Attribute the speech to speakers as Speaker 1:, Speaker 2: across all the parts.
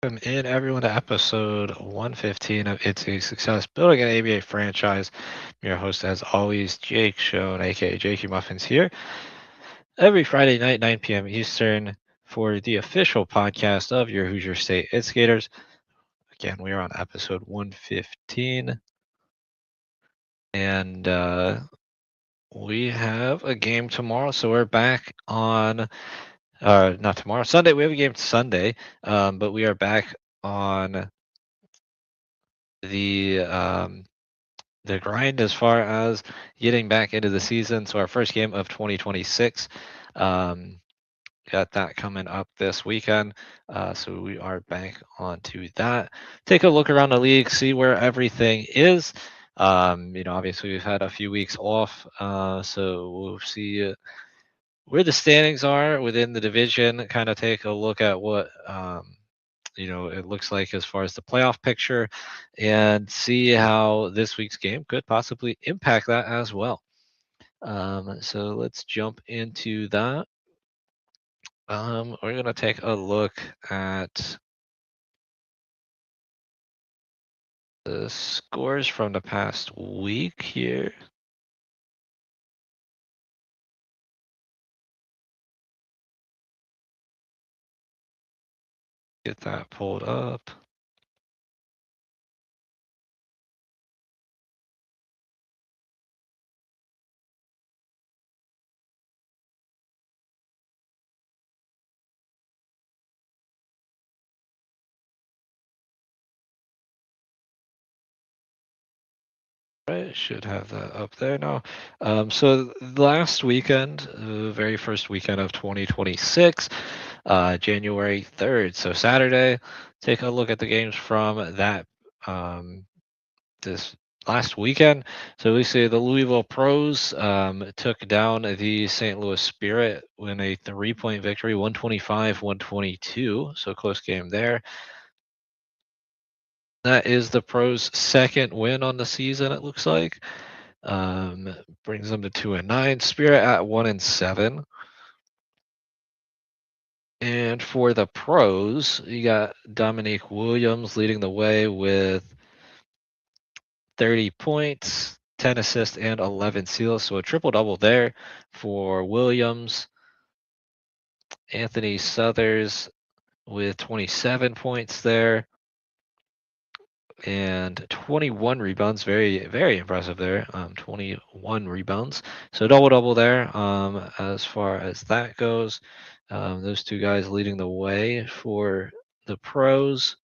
Speaker 1: Welcome in everyone to episode 115 of It's a Success Building an ABA Franchise. I'm your host, as always, Jake Schoen, aka Jakey Muffins, here every Friday night, 9 p.m. Eastern, for the official podcast of your Hoosier State Instigators. Again, we are on episode 115, and we have a game tomorrow, so we're back on. Not tomorrow, Sunday. We have a game Sunday, but we are back on the um, the grind as far as getting back into the season. So our first game of 2026, um, got that coming up this weekend. So we are back onto that. Take a look around the league, see where everything is. Obviously we've had a few weeks off, so we'll see where the standings are within the division. Kind of take a look at what it looks like as far as the playoff picture, and see how this week's game could possibly impact that as well. So let's jump into that. We're going to take a look at the scores from the past week here. Get that pulled up. Right, should have that up there now. So last weekend, the very first weekend of 2026, January 3rd, so Saturday. Take a look at the games from that this last weekend. So we see the Louisville Pros took down the St. Louis Spirit in a 3-point victory, 125-122. So close game there. That is the Pros' second win on the season, it looks like. Brings them to 2-9. Spirit at 1-7. And for the Pros, you got Dominique Williams leading the way with 30 points, 10 assists, and 11 steals. So a triple double there for Williams. Anthony Southers with 27 points there and 21 rebounds. Very, very impressive there. 21 rebounds. So double double there as far as that goes. Those two guys leading the way for the Pros.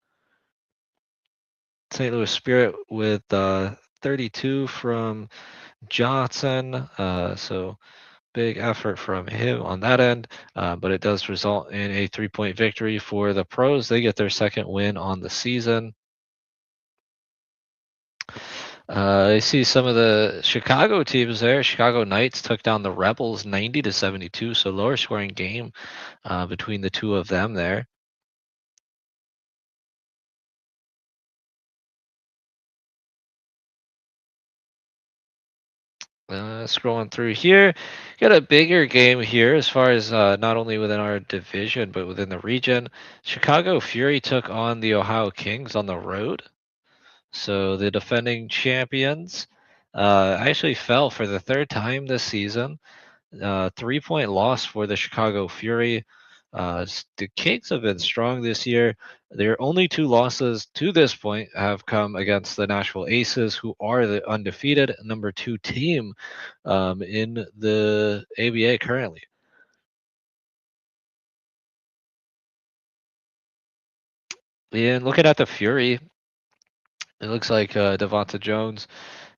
Speaker 1: St. Louis Spirit with 32 from Johnson. So big effort from him on that end, but it does result in a 3-point victory for the Pros. They get their second win on the season. I see some of the Chicago teams there. Chicago Knights took down the Rebels 90-72, so lower scoring game between the two of them there. Scrolling through here, got a bigger game here as far as not only within our division but within the region. Chicago Fury took on the Ohio Kings on the road. So the defending champions actually fell for the third time this season. 3-point loss for the Chicago Fury. The Kings have been strong this year. Their only two losses to this point have come against the Nashville Aces, who are the undefeated number 2 team in the ABA currently. And looking at the Fury, it looks like Devonta Jones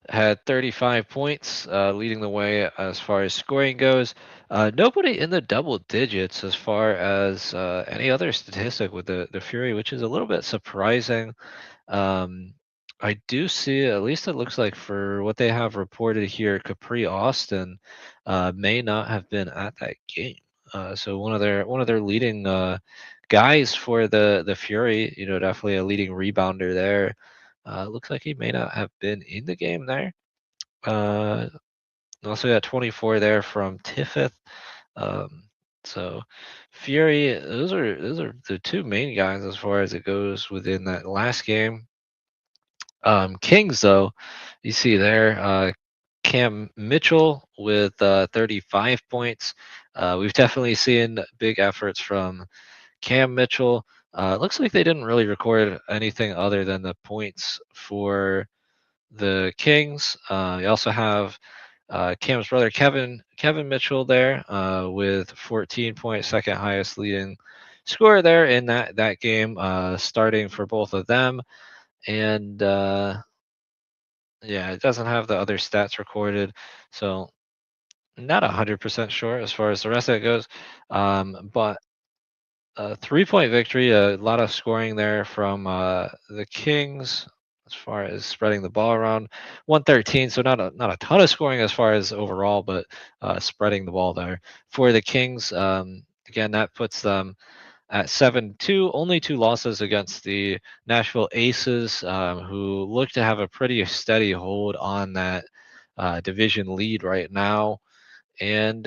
Speaker 1: had 35 points, leading the way as far as scoring goes. Nobody in the double digits as far as any other statistic with the Fury, which is a little bit surprising. Um, I do see, at least it looks like for what they have reported here, Capri Austin may not have been at that game. So one of their leading guys for the Fury, definitely a leading rebounder there. Looks like he may not have been in the game there. Uh, Also got 24 there from Tiffith. Um, So Fury, those are the two main guys as far as it goes within that last game. Kings, though, you see there, Cam Mitchell with 35 points. We've definitely seen big efforts from Cam Mitchell. Looks like they didn't really record anything other than the points for the Kings. You also have Cam's brother Kevin Mitchell there with 14 points, second highest leading scorer there in that game, starting for both of them. And yeah, it doesn't have the other stats recorded, so not 100% sure as far as the rest of it goes. But a 3-point victory, a lot of scoring there from the Kings as far as spreading the ball around. 113, so not a ton of scoring as far as overall, but spreading the ball there for the Kings. Again, that puts them at 7-2, only two losses against the Nashville Aces, who look to have a pretty steady hold on that division lead right now. And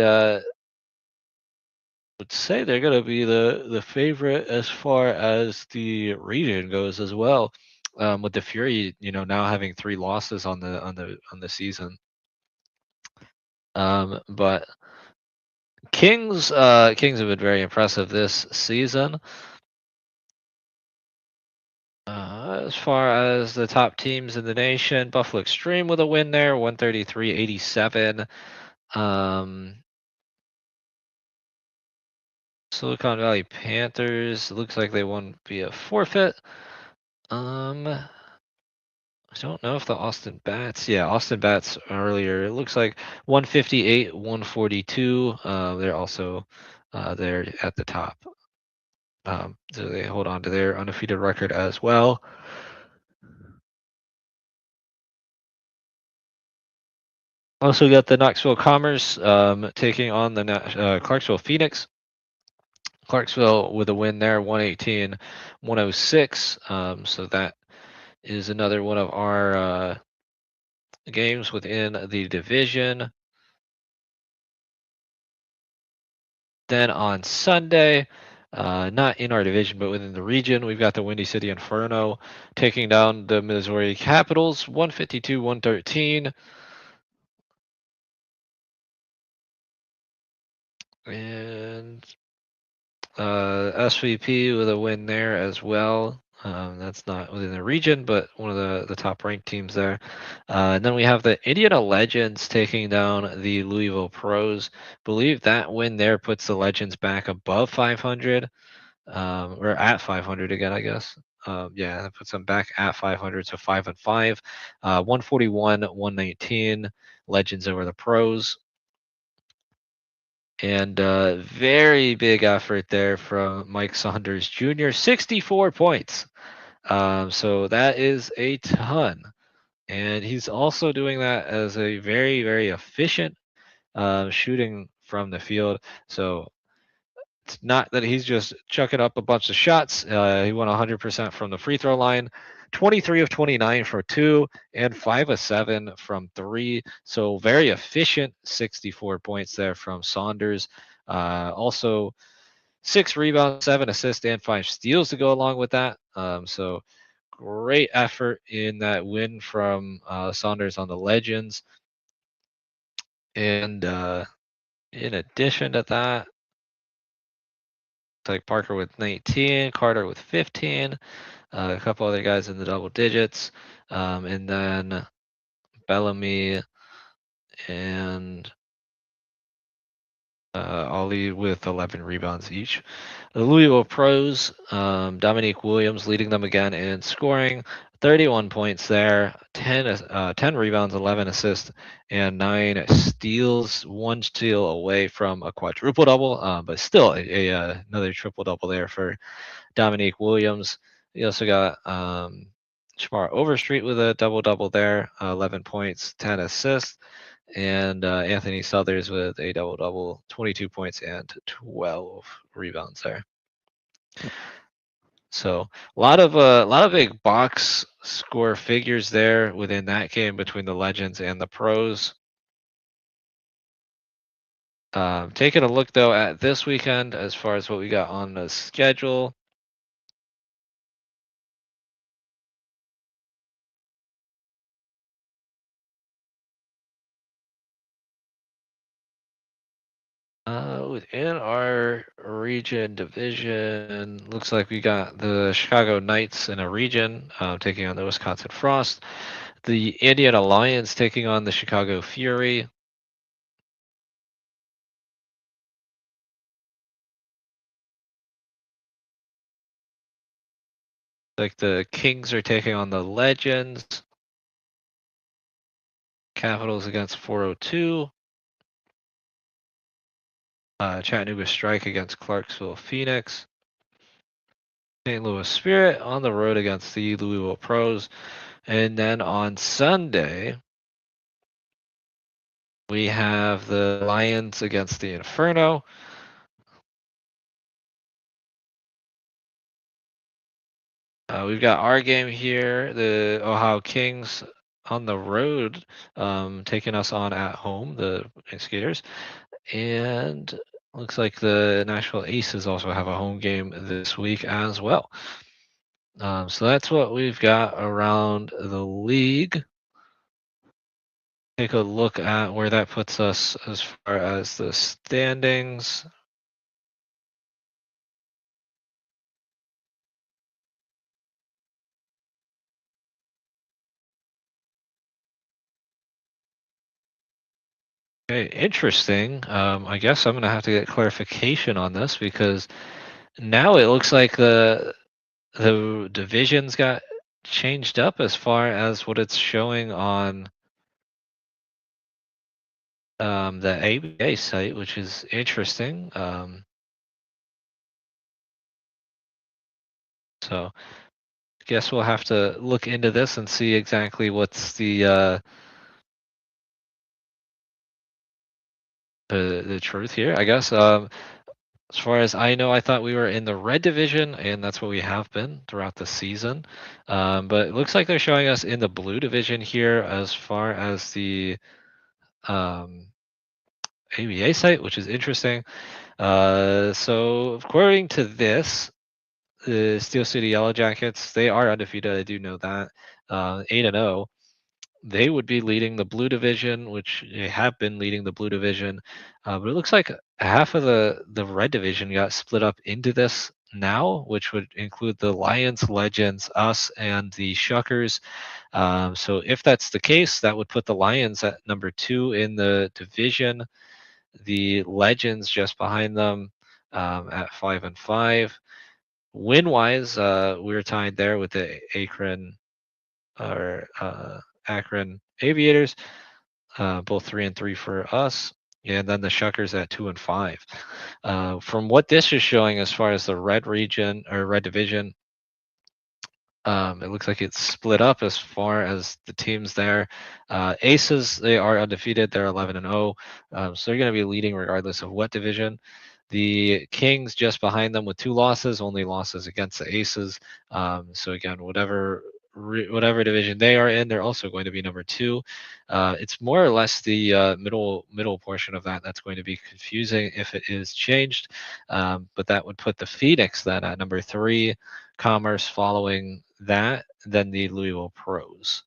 Speaker 1: would say they're going to be the favorite as far as the region goes as well. With the Fury, now having three losses on the season. But Kings have been very impressive this season. As far as the top teams in the nation, Buffalo Extreme with a win there, 133-87. Um, Silicon Valley Panthers looks like they won via forfeit. I don't know if the Austin Bats. Yeah, Austin Bats earlier. It looks like 158, 142. They're also there at the top. So they hold on to their undefeated record as well. Also got the Knoxville Commerce taking on the Clarksville Phoenix. Clarksville with a win there, 118, 106. So that is another one of our games within the division. Then on Sunday, not in our division, but within the region, we've got the Windy City Inferno taking down the Missouri Capitals, 152, 113. And SVP with a win there as well. That's not within the region, but one of the top ranked teams there. And then we have the Indiana Legends taking down the Louisville Pros. Believe that win there puts the Legends back above 500, or at 500 again, I guess. Yeah, that puts them back at 500, so 5-5. 141, 119. Legends over the Pros. And very big effort there from Mike Saunders Jr. 64 points. So that is a ton. And he's also doing that as a very, very efficient shooting from the field. So it's not that he's just chucking up a bunch of shots. He went 100% from the free throw line, 23 of 29 for two, and 5 of 7 from three. So very efficient, 64 points there from Saunders. Also, 6 rebounds, 7 assists, and 5 steals to go along with that. So great effort in that win from Saunders on the Legends. And in addition to that, like Parker with 19, Carter with 15, a couple other guys in the double digits, and then Bellamy and Ollie with 11 rebounds each. The Louisville Pros, Dominique Williams leading them again in scoring, 31 points there, 10 rebounds, 11 assists, and 9 steals. One steal away from a quadruple double, but still another triple double there for Dominique Williams. You also got Shamar Overstreet with a double double there, 11 points, 10 assists, and Anthony Southers with a double double, 22 points and 12 rebounds there. So a lot of big box score figures there within that game between the Legends and the Pros. Taking a look though at this weekend as far as what we got on the schedule. Within our region division, looks like we got the Chicago Knights in a region taking on the Wisconsin Frost. The Indiana Lions taking on the Chicago Fury. Like the Kings are taking on the Legends. Capitals against 402. Chattanooga Strike against Clarksville Phoenix. St. Louis Spirit on the road against the Louisville Pros. And then on Sunday, we have the Lions against the Inferno. We've got our game here, the Ohio Kings on the road, taking us on at home, the Skaters. And looks like the Nashville Aces also have a home game this week as well. So that's what we've got around the league. Take a look at where that puts us as far as the standings. Okay, interesting. I guess I'm gonna have to get clarification on this because now it looks like the divisions got changed up as far as what it's showing on the ABA site, which is interesting. So guess we'll have to look into this and see exactly what's the truth here. I guess. As far as I know, I thought we were in the red division, and that's what we have been throughout the season. But it looks like they're showing us in the blue division here as far as the um, ABA site, which is interesting. So according to this, the Steel City Yellow Jackets, they are undefeated. I do know that. 8-0. They would be leading the blue division, which they have been leading the blue division. But it looks like half of the red division got split up into this now, which would include the Lions, Legends, us, and the Shuckers. So if that's the case, that would put the Lions at number 2 in the division. The Legends just behind them at 5-5. Win wise, we're tied there with the Akron Aviators, both 3-3 for us, and then the Shuckers at 2-5. From what this is showing, as far as the red region or red division, it looks like it's split up as far as the teams there. Aces, they are undefeated. They're 11-0, so they're going to be leading regardless of what division. The Kings just behind them with 2 losses, only losses against the Aces. So again, whatever division they are in, they're also going to be number 2. It's more or less the middle portion of that that's going to be confusing if it is changed. But that would put the Phoenix then at number 3, Commerce following that, then the Louisville Pros.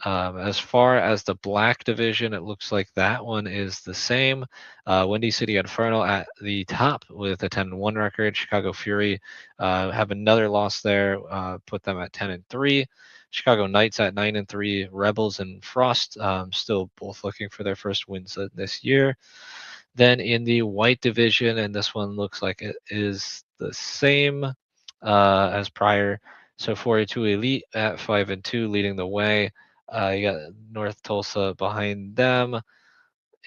Speaker 1: As far as the black division, it looks like that one is the same. Windy City Inferno at the top with a 10-1 record. Chicago Fury have another loss there, put them at 10-3. Chicago Knights at 9-3. Rebels and Frost still both looking for their first wins this year. Then in the white division, and this one looks like it is the same as prior. So 42 Elite at 5-2, leading the way. You got North Tulsa behind them,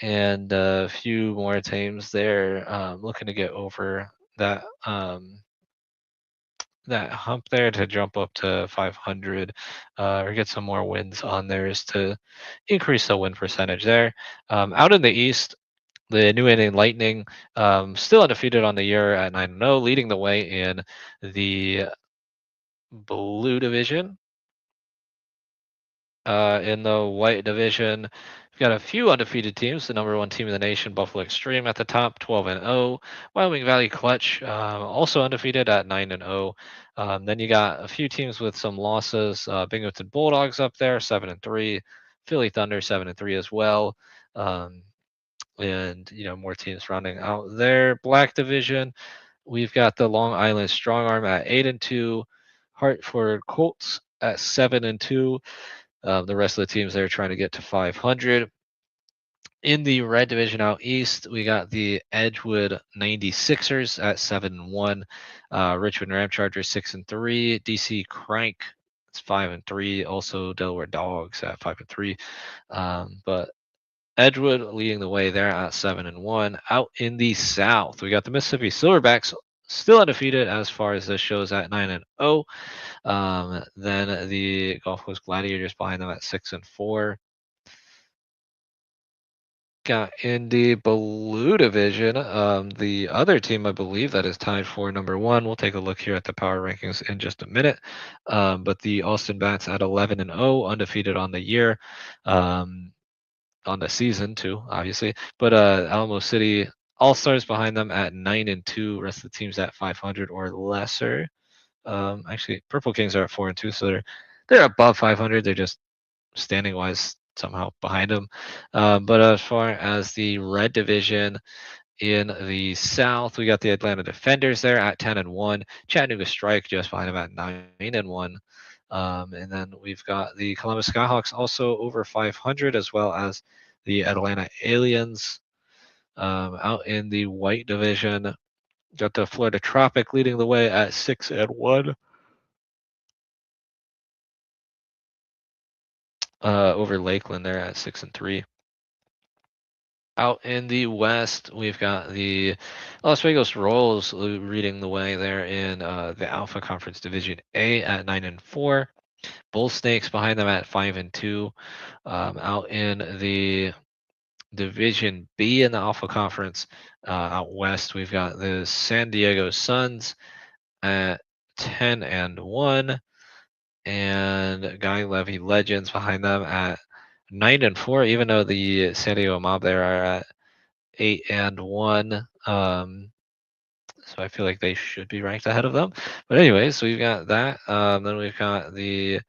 Speaker 1: and a few more teams there looking to get over that hump there to jump up to 500 or get some more wins on theirs to increase the win percentage there. Out in the East, the New England Lightning still undefeated on the year at 9-0, leading the way in the blue division. In the white division, we've got a few undefeated teams. The number one team in the nation, Buffalo Extreme, at the top, 12-0. Wyoming Valley Clutch, also undefeated at 9-0. Then you got a few teams with some losses. Binghamton Bulldogs up there, 7-3. Philly Thunder, 7-3 as well. Um, and more teams rounding out their black division. We've got the Long Island Strong Arm at 8-2. Hartford Colts at 7-2. The rest of the teams there trying to get to 500. In the red division out east, we got the Edgewood 96ers at 7-1. Richmond Ram Chargers 6-3. DC Crank, it's 5-3. Also Delaware Dogs at 5-3. But Edgewood leading the way there at 7-1. Out in the south, we got the Mississippi Silverbacks still undefeated as far as this shows at 9-0. Then the Gulf Coast Gladiators behind them at 6-4. Got in the blue division, the other team I believe that is tied for number one. We'll take a look here at the power rankings in just a minute. But the Austin Bats at 11-0, undefeated on the year, on the season too, obviously. But Alamo City All Stars behind them at 9-2. Rest of the teams at 500 or lesser. Actually, Purple Kings are at 4-2, so they're above 500. They're just standing wise somehow behind them. But as far as the red division in the south, we got the Atlanta Defenders there at 10-1. Chattanooga Strike just behind them at 9-1. And then we've got the Columbus Skyhawks also over 500, as well as the Atlanta Aliens. Out in the white division, got the Florida Tropic leading the way at 6-1. Over Lakeland there at 6-3. Out in the West, we've got the Las Vegas Royals leading the way there in the Alpha Conference Division A at 9-4. Bull Snakes behind them at 5-2. Out in the Division B in the Alpha Conference, out west, we've got the San Diego Suns at 10-1, and Guy Levy Legends behind them at 9-4. Even though the San Diego Mob there are at 8-1. So I feel like they should be ranked ahead of them. But anyways, so we've got that. Then we've got the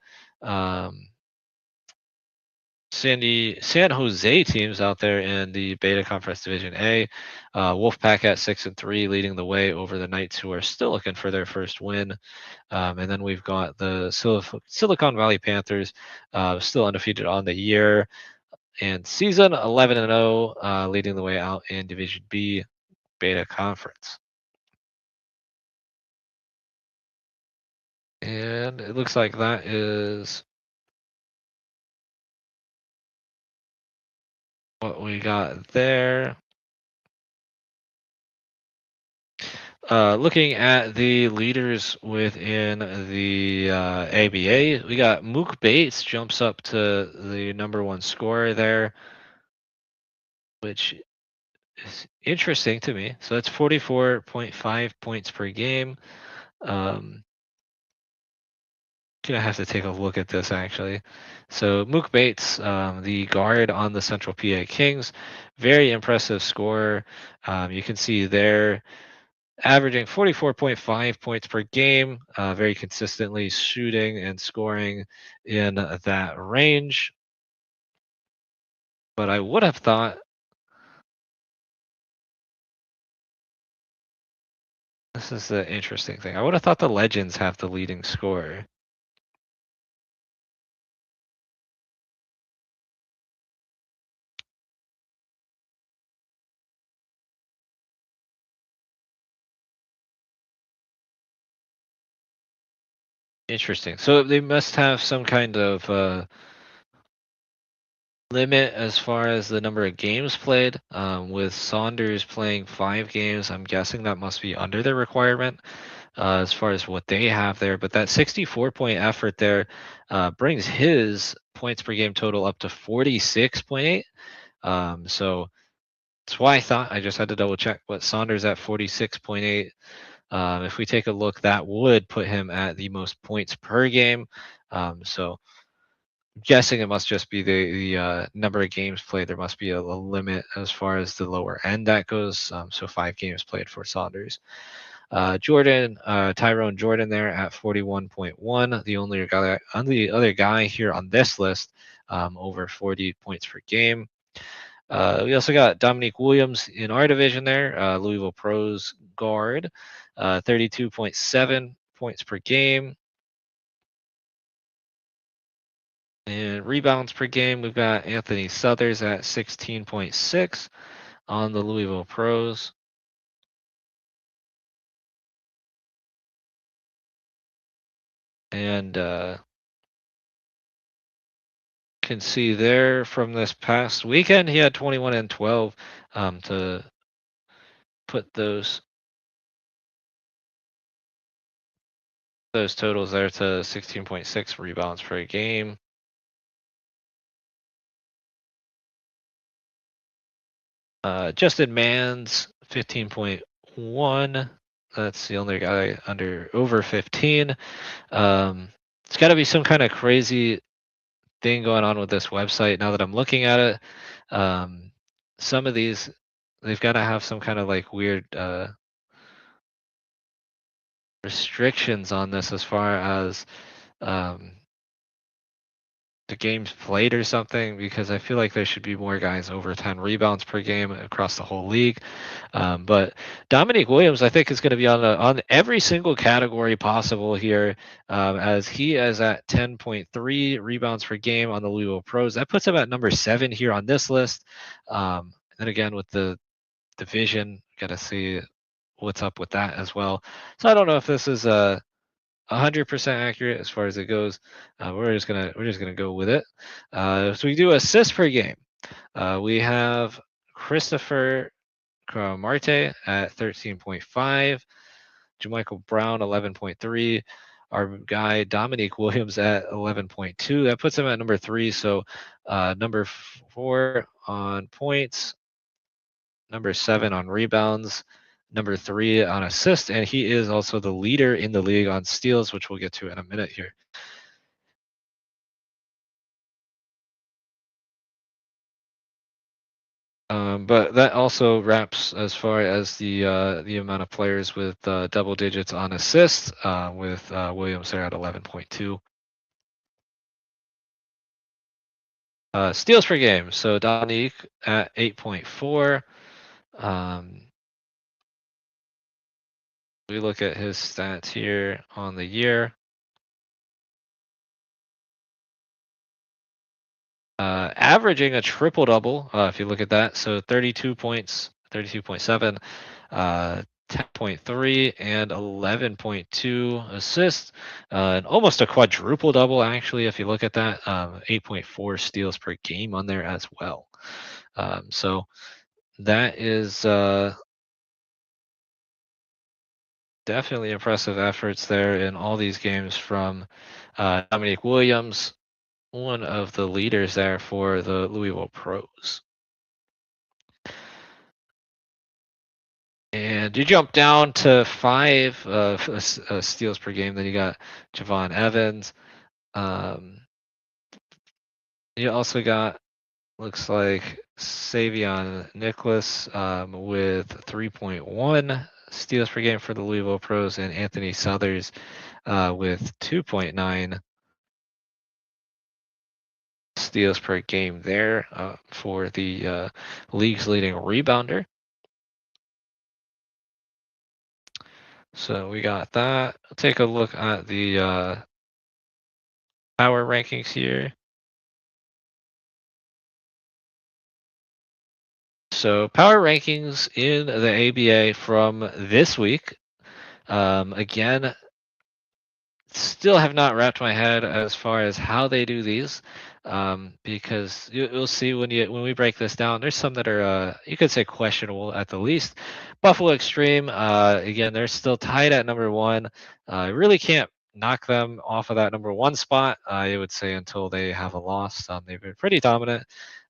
Speaker 1: San Jose teams out there in the Beta Conference Division A. Wolfpack at 6-3, leading the way over the Knights, who are still looking for their first win. And then we've got the Silicon Valley Panthers, still undefeated on the year and season, 11-0, leading the way out in Division B Beta Conference. And it looks like that is what we got there. Looking at the leaders within the ABA, we got Mook Bates jumps up to the number one scorer there, which is interesting to me. So that's 44.5 points per game. Gonna have to take a look at this actually. So Mook Bates, the guard on the Central PA Kings, very impressive scorer. You can see there averaging 44.5 points per game, very consistently shooting and scoring in that range. But I would have thought this is the interesting thing. I would have thought the Legends have the leading scorer. Interesting. So they must have some kind of limit as far as the number of games played. With Saunders playing 5 games, I'm guessing that must be under the requirement as far as what they have there. But that 64-point effort there brings his points per game total up to 46.8. So that's why I thought I just had to double check what Saunders at 46.8. If we take a look, that would put him at the most points per game. So guessing it must just be the number of games played. There must be a limit as far as the lower end that goes. So 5 games played for Saunders. Tyrone Jordan there at 41.1. The other guy here on this list, over 40 points per game. We also got Dominique Williams in our division there, Louisville Pros guard, 32.7 points per game. And rebounds per game, we've got Anthony Southers at 16.6 on the Louisville Pros. And can see there from this past weekend, he had 21 and 12 to put those totals there to 16.6 rebounds per game. Justin Mans 15.1. That's the only guy over 15. It's got to be some kind of crazy thing going on with this website now that I'm looking at it. Some of these, they've got to have some kind of like weird restrictions on this as far as the games played or something, because I feel like there should be more guys over 10 rebounds per game across the whole league. But Dominique Williams, I think, is going to be on every single category possible here, as he is at 10.3 rebounds per game on the Louisville Pros. That puts him at number 7 here on this list. And then again, with the division, got to see what's up with that as well. So I don't know if this is 100% accurate as far as it goes. We're just gonna go with it. So we do assists per game. We have Christopher Marte at 13.5, Jamichael Brown 11.3, our guy Dominique Williams at 11.2. That puts him at number 3. So number 4 on points, number 7 on rebounds, number 3 on assists, and he is also the leader in the league on steals, which we'll get to in a minute here. But that also wraps as far as the amount of players with double digits on assists, with Williams there at 11.2. Steals per game. So Dominique at 8.4. We look at his stats here on the year. Averaging a triple double, if you look at that. So 32 points, 32.7, 10.3, and 11.2 assists, and almost a quadruple double, actually, if you look at that. 8.4 steals per game on there as well. So that is definitely impressive efforts there in all these games from Dominique Williams, one of the leaders there for the Louisville Pros. And you jump down to 5 steals per game. Then you got Javon Evans. You also got, looks like, Savion Nicholas with 3.1 steals per game for the Louisville Pros, and Anthony Southers with 2.9 steals per game there for the league's leading rebounder. So we got that. Take a look at the power rankings here. So power rankings in the ABA from this week. Again, still have not wrapped my head as far as how they do these, because you'll see when we break this down, there's some that are you could say questionable at the least. Buffalo Extreme, again, they're still tied at number 1. Really can't knock them off of that number 1 spot, I would say, until they have a loss. They've been pretty dominant.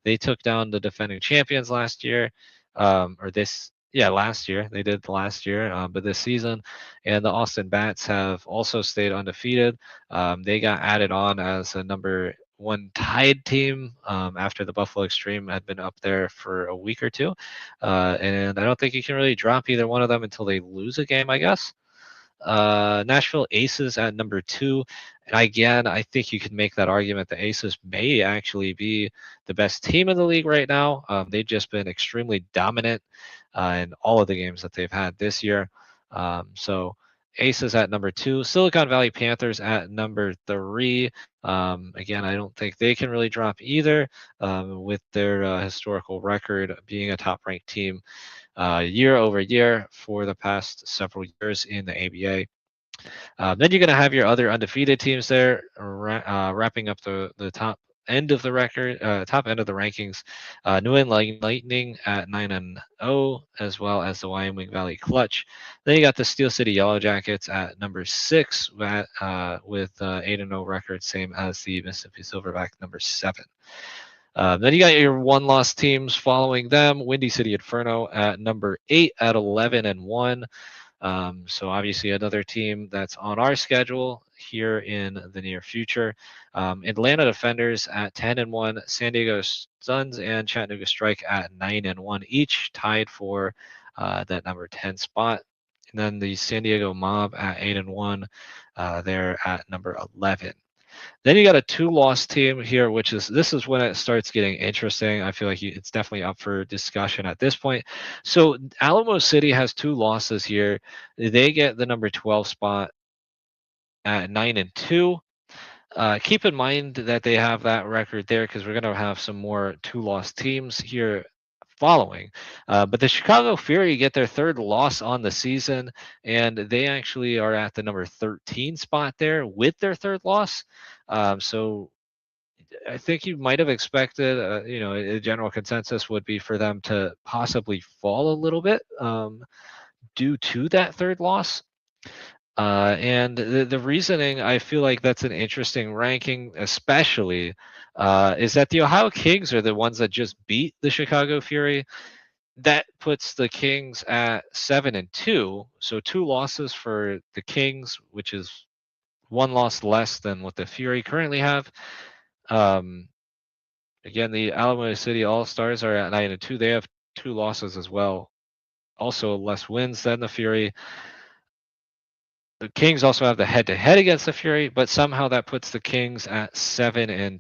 Speaker 1: They took down the defending champions last year, last year. They did last year, but this season. And the Austin Bats have also stayed undefeated. They got added on as a number one tied team after the Buffalo Extreme had been up there for a week or two. And I don't think you can really drop either one of them until they lose a game, I guess. Nashville Aces at number 2. And again, I think you can make that argument. The Aces may actually be the best team in the league right now. They've just been extremely dominant in all of the games that they've had this year. So Aces at number 2. Silicon Valley Panthers at number 3. Again, I don't think they can really drop either with their historical record being a top ranked team year over year for the past several years in the ABA. Then you're going to have your other undefeated teams there, wrapping up the top end of the record, top end of the rankings. New England Lightning at 9-0, as well as the Wyoming Valley Clutch. Then you got the Steel City Yellow Jackets at number 6 with 8-0 record, same as the Mississippi Silverback number 7. Then you got your one-loss teams following them. Windy City Inferno at number 8 at 11-1. So obviously another team that's on our schedule here in the near future. Atlanta Defenders at 10-1. San Diego Suns and Chattanooga Strike at 9-1 each, tied for that number 10 spot. And then the San Diego Mob at 8-1. They're at number 11. Then you got a 2-loss team here, which is this is when it starts getting interesting. I feel like it's definitely up for discussion at this point. So Alamo City has 2 losses here. They get the number 12 spot at 9-2. Keep in mind that they have that record there because we're going to have some more 2-loss teams here following. But the Chicago Fury get their 3rd loss on the season, and they actually are at the number 13 spot there with their 3rd loss. So I think you might have expected, a general consensus would be for them to possibly fall a little bit due to that 3rd loss. And the reasoning, I feel like that's an interesting ranking, especially is that the Ohio Kings are the ones that just beat the Chicago Fury. That puts the Kings at 7-2. So 2 losses for the Kings, which is 1 loss less than what the Fury currently have. Again, the Alamo City All-Stars are at 9-2. They have 2 losses as well. Also less wins than the Fury. The Kings also have the head-to-head against the Fury, but somehow that puts the Kings at 7-2,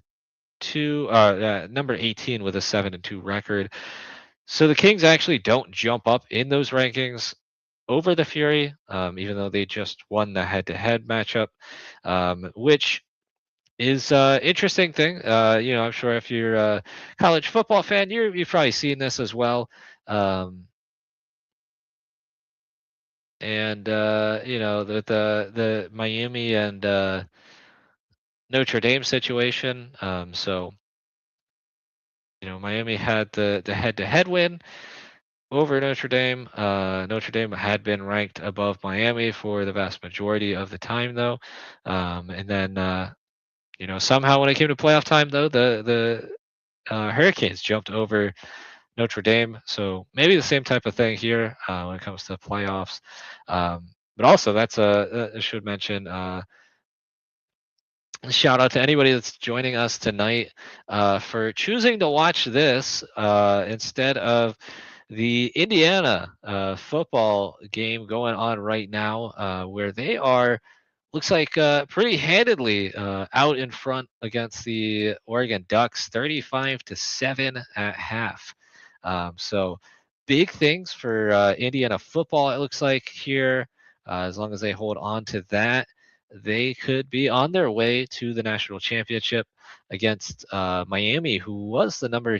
Speaker 1: number 18 with a 7-2 record. So the Kings actually don't jump up in those rankings over the Fury, even though they just won the head-to-head matchup, which is interesting thing. I'm sure if you're a college football fan, you've probably seen this as well. And the Miami and Notre Dame situation. So Miami had the head-to-head win over Notre Dame. Notre Dame had been ranked above Miami for the vast majority of the time, though. And then somehow when it came to playoff time, though, the Hurricanes jumped over Notre Dame. So maybe the same type of thing here when it comes to playoffs. But also, I should mention, shout out to anybody that's joining us tonight for choosing to watch this instead of the Indiana football game going on right now, where they are looks like pretty handedly out in front against the Oregon Ducks, 35-7 at half. So big things for Indiana football. It looks like here, as long as they hold on to that, they could be on their way to the national championship against Miami, who is the number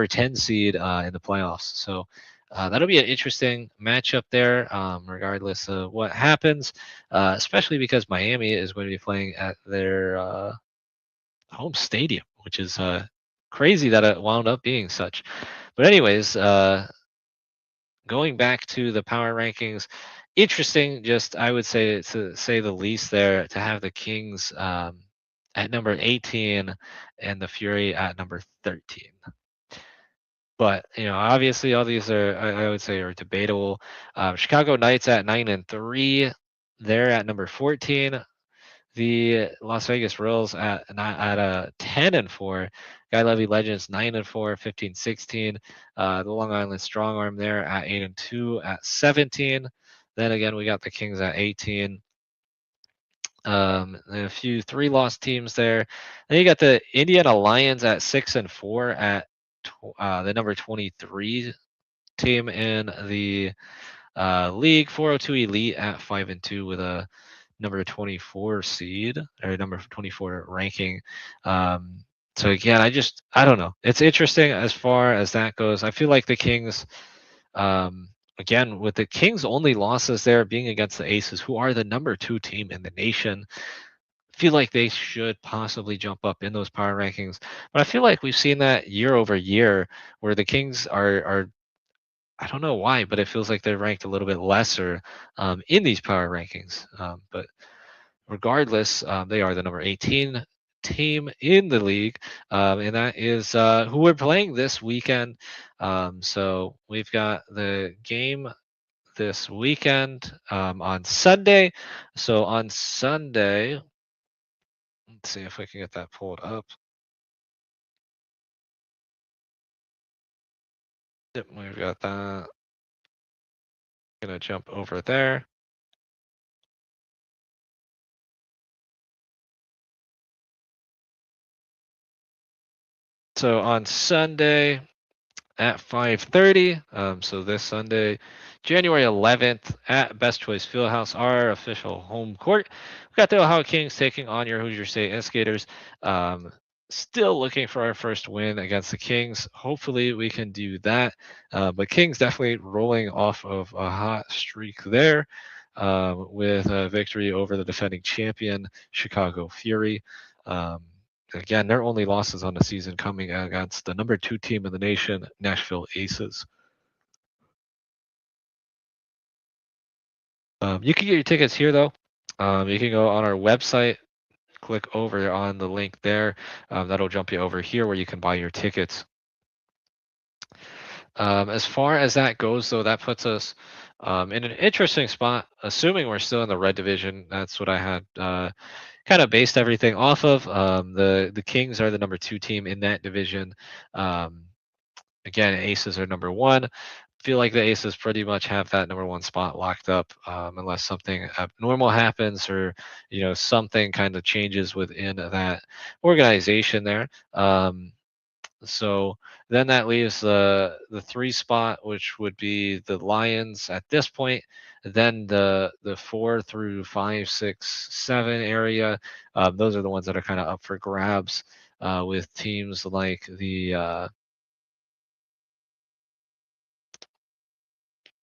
Speaker 1: 10 seed in the playoffs. So that'll be an interesting matchup there, regardless of what happens, especially because Miami is going to be playing at their home stadium, which is crazy that it wound up being such. But anyways, going back to the power rankings, interesting, just I would say, to say the least there, to have the Kings at number 18 and the Fury at number 13. But obviously, all these I would say are debatable. Chicago Knights at 9-3, they're at number 14. The Las Vegas Royals at a 10-4. Guy Levy Legends 9-4, 15-16. The Long Island Strong Arm there at 8-2 at 17. Then again, we got the Kings at 18. And a few three-loss teams there. Then you got the Indiana Lions at 6-4 at the number 23 team in the league. 402 Elite at 5-2 with a number 24 seed or number 24 ranking. So again, I don't know. It's interesting as far as that goes. I feel like the Kings, again, with the Kings' only losses there being against the Aces, who are the number 2 team in the nation, feel like they should possibly jump up in those power rankings. But I feel like we've seen that year over year where the Kings are I don't know why, but it feels like they're ranked a little bit lesser in these power rankings. But regardless, they are the number 18 team in the league, and that is who we're playing this weekend. So we've got the game this weekend on Sunday. So on Sunday, let's see if I can get that pulled up. Yep, we've got that. Gonna jump over there. So on Sunday, at 5:30. So this Sunday, January 11th at Best Choice Fieldhouse, our official home court. We got the Ohio Kings taking on your Hoosier State Instigators. Um, Still looking for our first win against the Kings. Hopefully we can do that. But Kings definitely rolling off of a hot streak there. With a victory over the defending champion Chicago Fury. Um, Again, their only losses on the season coming against the number 2 team in the nation, Nashville Aces. You can get your tickets here, though. You can go on our website, click over on the link there. That'll jump you over here where you can buy your tickets. As far as that goes, though, that puts us in an interesting spot, assuming we're still in the red division. That's what I had kind of based everything off of. The Kings are the number 2 team in that division. Um, Again, Aces are number 1. Feel like the Aces pretty much have that number 1 spot locked up, unless something abnormal happens or something kind of changes within that organization there. So then that leaves the 3 spot, which would be the Lions at this point. Then the 4 through 5, 6, 7 area. Those are the ones that are kind of up for grabs with teams like the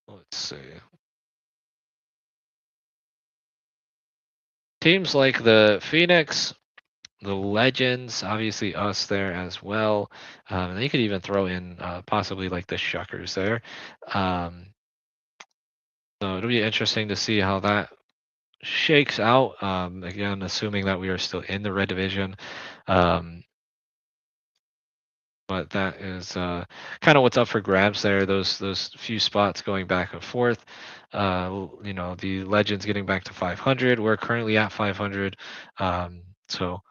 Speaker 1: let's see. Teams like the Phoenix, the Legends, obviously us there as well. And you could even throw in possibly like the Shuckers there. Um, so it'll be interesting to see how that shakes out. Again, assuming that we are still in the red division. Um, but that is kind of what's up for grabs there. Those few spots going back and forth. The Legends getting back to 500. We're currently at 500. So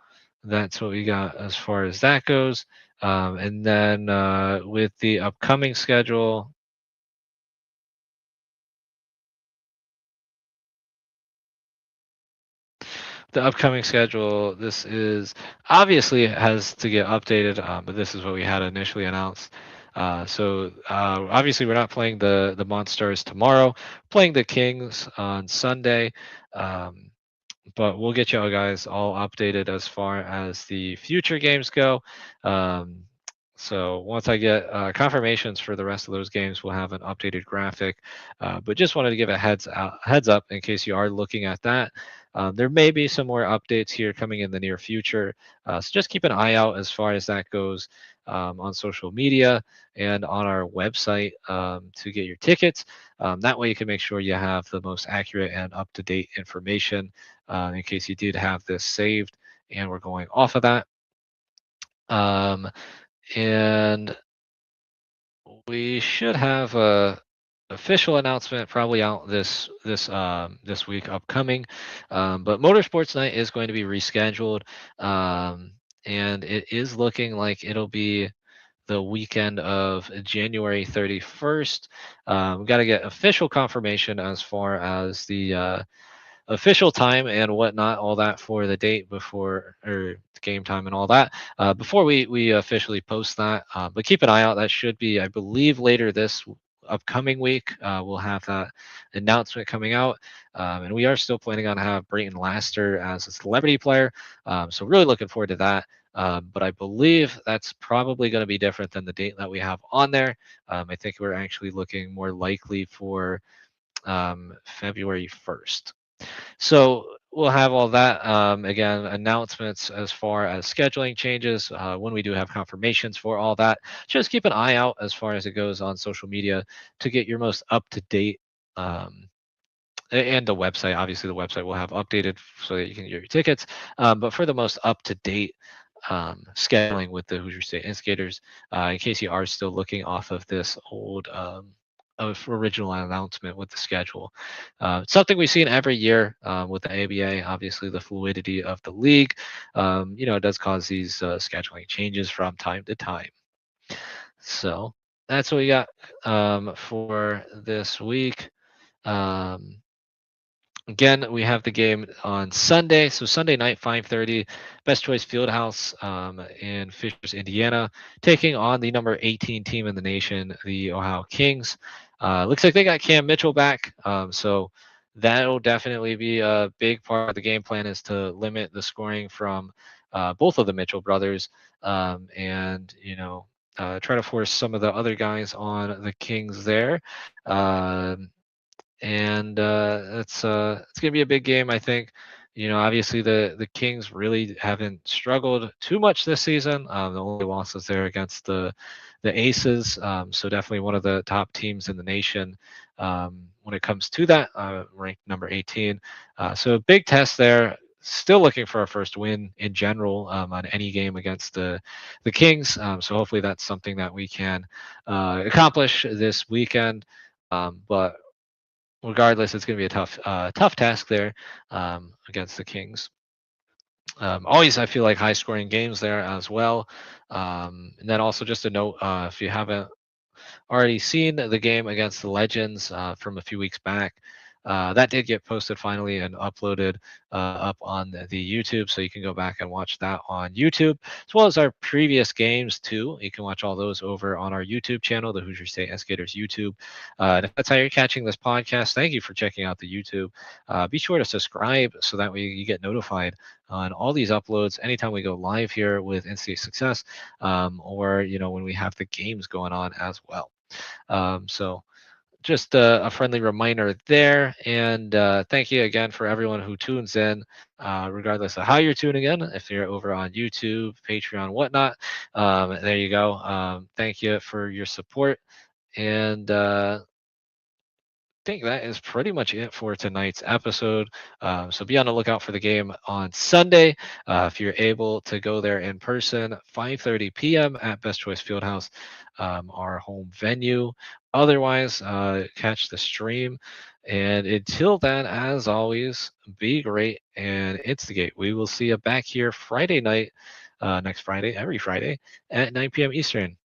Speaker 1: that's what we got as far as that goes. And then with the upcoming schedule, this is obviously it has to get updated, but this is what we had initially announced. Obviously we're not playing the Monsters tomorrow, playing the Kings on Sunday. Um, but we'll get you guys all updated as far as the future games go. Um, so once I get confirmations for the rest of those games, we'll have an updated graphic. But just wanted to give a heads up in case you are looking at that. There may be some more updates here coming in the near future. So just keep an eye out as far as that goes on social media and on our website to get your tickets. That way you can make sure you have the most accurate and up-to-date information in case you did have this saved and we're going off of that. And we should have official announcement probably out this week upcoming. But Motorsports Night is going to be rescheduled, um, and it is looking like it'll be the weekend of January 31st. We got to get official confirmation as far as the official time and whatnot, all that for the date before or game time and all that before we officially post that. But keep an eye out. That should be, I believe, later this upcoming week. We'll have that announcement coming out, and we are still planning on have Brayton Laster as a celebrity player. So really looking forward to that. But I believe that's probably going to be different than the date that we have on there. I think we're actually looking more likely for February 1st. So we'll have all that. Again, announcements as far as scheduling changes when we do have confirmations for all that. Just keep an eye out as far as it goes on social media to get your most up to date. Um, and the website, obviously, the website will have updated so that you can get your tickets. But for the most up to date scheduling with the Hoosier State Instigators, in case you are still looking off of this old of original announcement with the schedule. It's something we've seen every year with the ABA. Obviously, the fluidity of the league, it does cause these scheduling changes from time to time. So that's what we got for this week. Um, Again, we have the game on Sunday. So Sunday night, 5:30, Best Choice Fieldhouse in Fishers, Indiana, taking on the number 18 team in the nation, the Ohio Kings. Looks like they got Cam Mitchell back. So that'll definitely be a big part of the game plan is to limit the scoring from both of the Mitchell brothers and, try to force some of the other guys on the Kings there. Um, and it's gonna be a big game. I think. Obviously the Kings really haven't struggled too much this season. The only losses there against the Aces. So definitely one of the top teams in the nation when it comes to that, ranked number 18. So a big test there. Still looking for our first win in general on any game against the Kings. So hopefully that's something that we can accomplish this weekend. But regardless, it's going to be a tough task there against the Kings. Always, I feel like high scoring games there as well. And then also just a note, if you haven't already seen the game against the Legends from a few weeks back. That did get posted finally and uploaded up on the YouTube, so you can go back and watch that on YouTube, as well as our previous games too. You can watch all those over on our YouTube channel, the Hoosier State Instigators YouTube. And if that's how you're catching this podcast, thank you for checking out the YouTube. Be sure to subscribe so that way you get notified on all these uploads anytime we go live here with Instigate Success, or when we have the games going on as well. So just a friendly reminder there. And thank you again for everyone who tunes in, regardless of how you're tuning in. If you're over on YouTube, Patreon, whatnot, there you go. Thank you for your support. And think that is pretty much it for tonight's episode. So be on the lookout for the game on Sunday. If you're able to go there in person, 5:30 p.m. at Best Choice Fieldhouse, our home venue. Otherwise, catch the stream. And until then, as always, be great and instigate. We will see you back here Friday night, next Friday, every Friday at 9 p.m. Eastern.